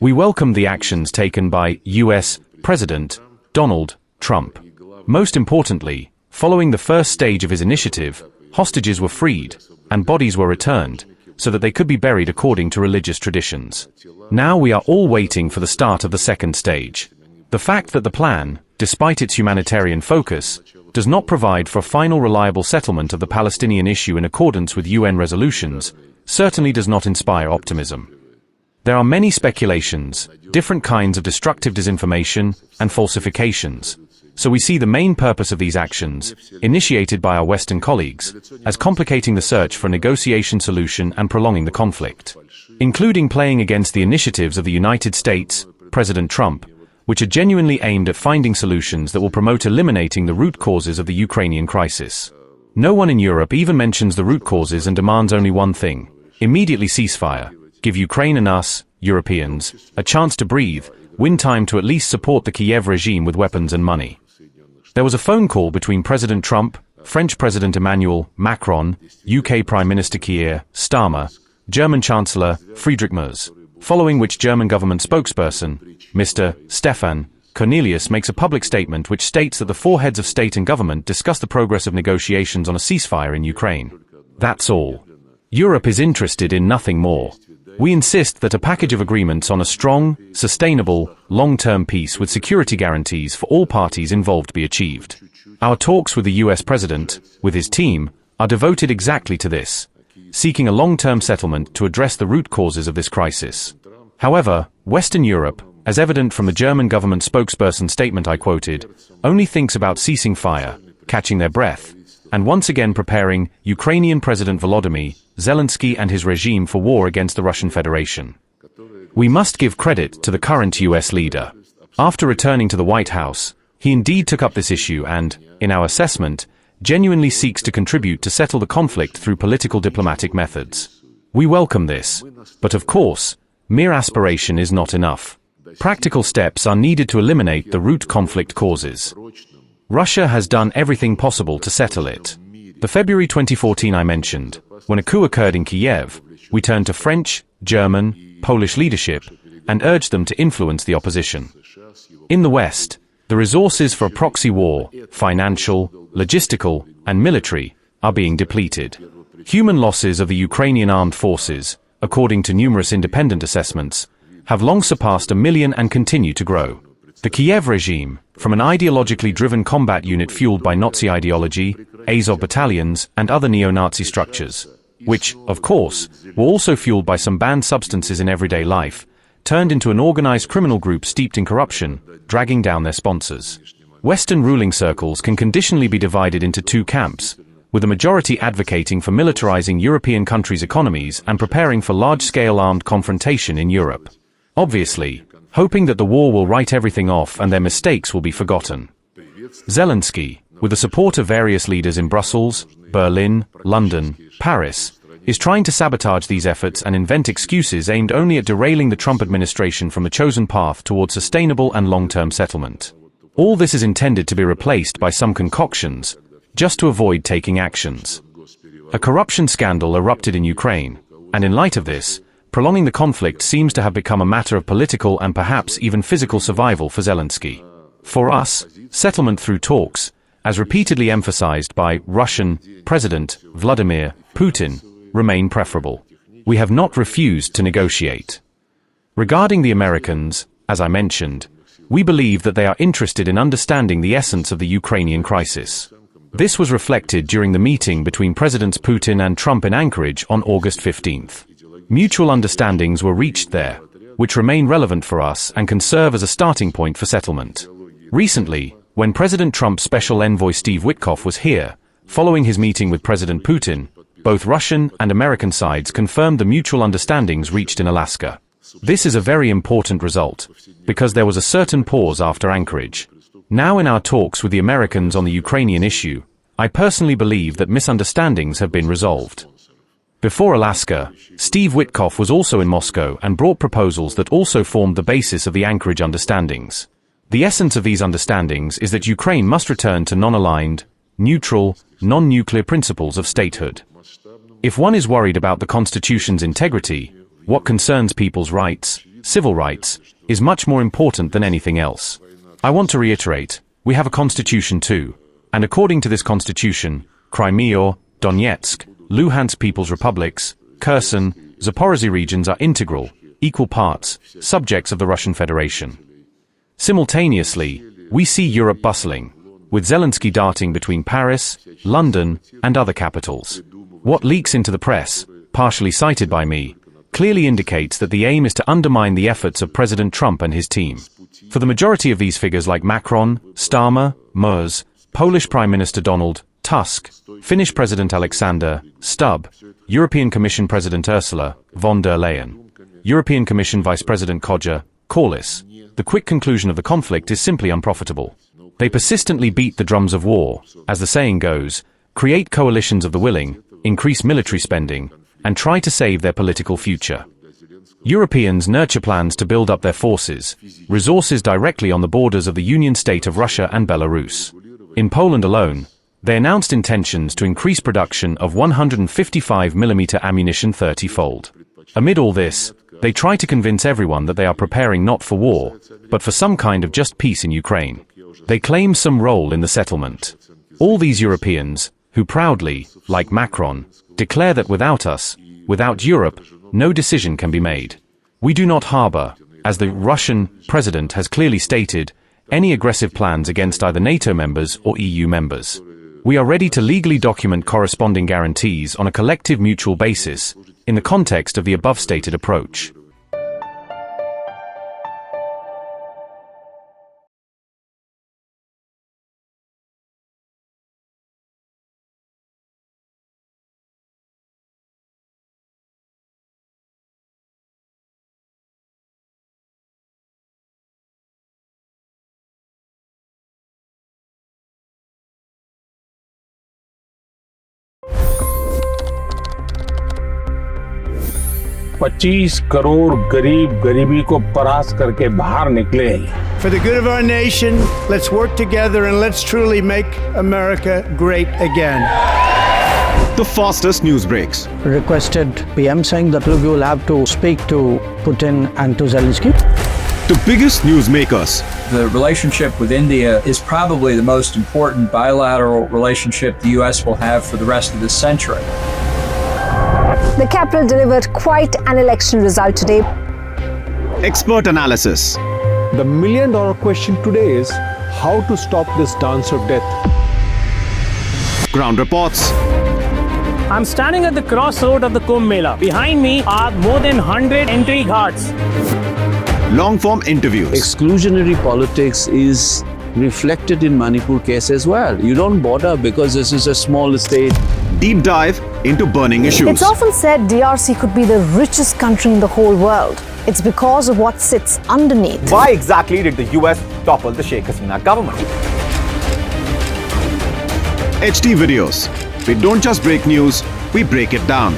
We welcome the actions taken by U.S. President Donald Trump. Most importantly, following the first stage of his initiative, hostages were freed and bodies were returned so that they could be buried according to religious traditions. Now we are all waiting for the start of the second stage. The fact that the plan, despite its humanitarian focus, does not provide for a final reliable settlement of the Palestinian issue in accordance with UN resolutions, certainly does not inspire optimism. There are many speculations, different kinds of destructive disinformation, and falsifications. So we see the main purpose of these actions, initiated by our Western colleagues, as complicating the search for a negotiation solution and prolonging the conflict, including playing against the initiatives of the United States, President Trump, which are genuinely aimed at finding solutions that will promote eliminating the root causes of the Ukrainian crisis. No one in Europe even mentions the root causes and demands only one thing: immediately ceasefire, give Ukraine and us, Europeans, a chance to breathe, win time to at least support the Kyiv regime with weapons and money. There was a phone call between President Trump, French President Emmanuel Macron, UK Prime Minister Keir Starmer, German Chancellor Friedrich Merz, following which German government spokesperson, Mr. Stefan Cornelius, makes a public statement which states that the four heads of state and government discuss the progress of negotiations on a ceasefire in Ukraine. That's all. Europe is interested in nothing more. We insist that a package of agreements on a strong, sustainable, long-term peace with security guarantees for all parties involved be achieved. Our talks with the US President, with his team, are devoted exactly to this, seeking a long-term settlement to address the root causes of this crisis. However, Western Europe, as evident from the German government spokesperson's statement I quoted, only thinks about ceasing fire, catching their breath, and once again preparing Ukrainian President Volodymyr Zelensky and his regime for war against the Russian Federation. We must give credit to the current US leader. After returning to the White House, he indeed took up this issue and, in our assessment, genuinely seeks to contribute to settle the conflict through political diplomatic methods. We welcome this, but of course, mere aspiration is not enough. Practical steps are needed to eliminate the root conflict causes. Russia has done everything possible to settle it. The February 2014 I mentioned, when a coup occurred in Kyiv, we turned to French, German, Polish leadership and urged them to influence the opposition. In the West, the resources for a proxy war, financial, logistical, and military, are being depleted. Human losses of the Ukrainian armed forces, according to numerous independent assessments, have long surpassed 1 million and continue to grow. The Kyiv regime, from an ideologically driven combat unit fueled by Nazi ideology, Azov battalions, and other neo-Nazi structures, which, of course, were also fueled by some banned substances in everyday life, turned into an organized criminal group steeped in corruption, dragging down their sponsors. Western ruling circles can conditionally be divided into two camps, with a majority advocating for militarizing European countries' economies and preparing for large-scale armed confrontation in Europe. Obviously, hoping that the war will write everything off and their mistakes will be forgotten. Zelensky, with the support of various leaders in Brussels, Berlin, London, Paris, is trying to sabotage these efforts and invent excuses aimed only at derailing the Trump administration from the chosen path towards sustainable and long-term settlement. All this is intended to be replaced by some concoctions, just to avoid taking actions. A corruption scandal erupted in Ukraine, and in light of this, prolonging the conflict seems to have become a matter of political and perhaps even physical survival for Zelensky. For us, settlement through talks, as repeatedly emphasized by Russian President Vladimir Putin, remain preferable. We have not refused to negotiate. Regarding the Americans, as I mentioned, we believe that they are interested in understanding the essence of the Ukrainian crisis. This was reflected during the meeting between Presidents Putin and Trump in Anchorage on August 15th. Mutual understandings were reached there, which remain relevant for us and can serve as a starting point for settlement. Recently, when President Trump's special envoy Steve Witkoff was here, following his meeting with President Putin, both Russian and American sides confirmed the mutual understandings reached in Alaska. This is a very important result, because there was a certain pause after Anchorage. Now in our talks with the Americans on the Ukrainian issue, I personally believe that misunderstandings have been resolved. Before Alaska, Steve Witkoff was also in Moscow and brought proposals that also formed the basis of the Anchorage understandings. The essence of these understandings is that Ukraine must return to non-aligned, neutral, non-nuclear principles of statehood. If one is worried about the constitution's integrity, what concerns people's rights, civil rights, is much more important than anything else. I want to reiterate, we have a constitution too, and according to this constitution, Crimea, Donetsk, Luhansk People's Republics, Kherson, Zaporozhye regions are integral, equal parts, subjects of the Russian Federation. Simultaneously, we see Europe bustling, with Zelensky darting between Paris, London, and other capitals. What leaks into the press, partially cited by me, clearly indicates that the aim is to undermine the efforts of President Trump and his team. For the majority of these figures like Macron, Starmer, Merz, Polish Prime Minister Donald Tusk, Finnish President Alexander Stubb, European Commission President Ursula von der Leyen, European Commission Vice President Kaja Kallas, the quick conclusion of the conflict is simply unprofitable. They persistently beat the drums of war, as the saying goes, create coalitions of the willing, increase military spending, and try to save their political future. Europeans nurture plans to build up their forces, resources directly on the borders of the Union state of Russia and Belarus. In Poland alone, they announced intentions to increase production of 155mm ammunition 30-fold. Amid all this, they try to convince everyone that they are preparing not for war, but for some kind of just peace in Ukraine. They claim some role in the settlement. All these Europeans, who proudly, like Macron, declare that without us, without Europe, no decision can be made. We do not harbor, as the Russian president has clearly stated, any aggressive plans against either NATO members or EU members. We are ready to legally document corresponding guarantees on a collective mutual basis, in the context of the above-stated approach. $25 crore गरीब गरीबी को परास्त करके बाहर निकले। For the good of our nation, let's work together and let's truly make America great again. The fastest news breaks. Requested PM saying that look, you will have to speak to Putin and to Zelensky. The biggest newsmakers. The relationship with India is probably the most important bilateral relationship the U.S. will have for the rest of this century. The capital delivered quite an election result today. Expert analysis. The million-dollar question today is how to stop this dance of death. Ground reports. I'm standing at the crossroad of the Kumbh Mela. Behind me are more than 100 entry ghats. Long-form interviews. Exclusionary politics is reflected in Manipur case as well. You don't bother because this is a small state. Deep dive into burning issues. It's often said DRC could be the richest country in the whole world. It's because of what sits underneath. Why exactly did the US topple the Sheikh Hasina government? HD videos. We don't just break news, we break it down.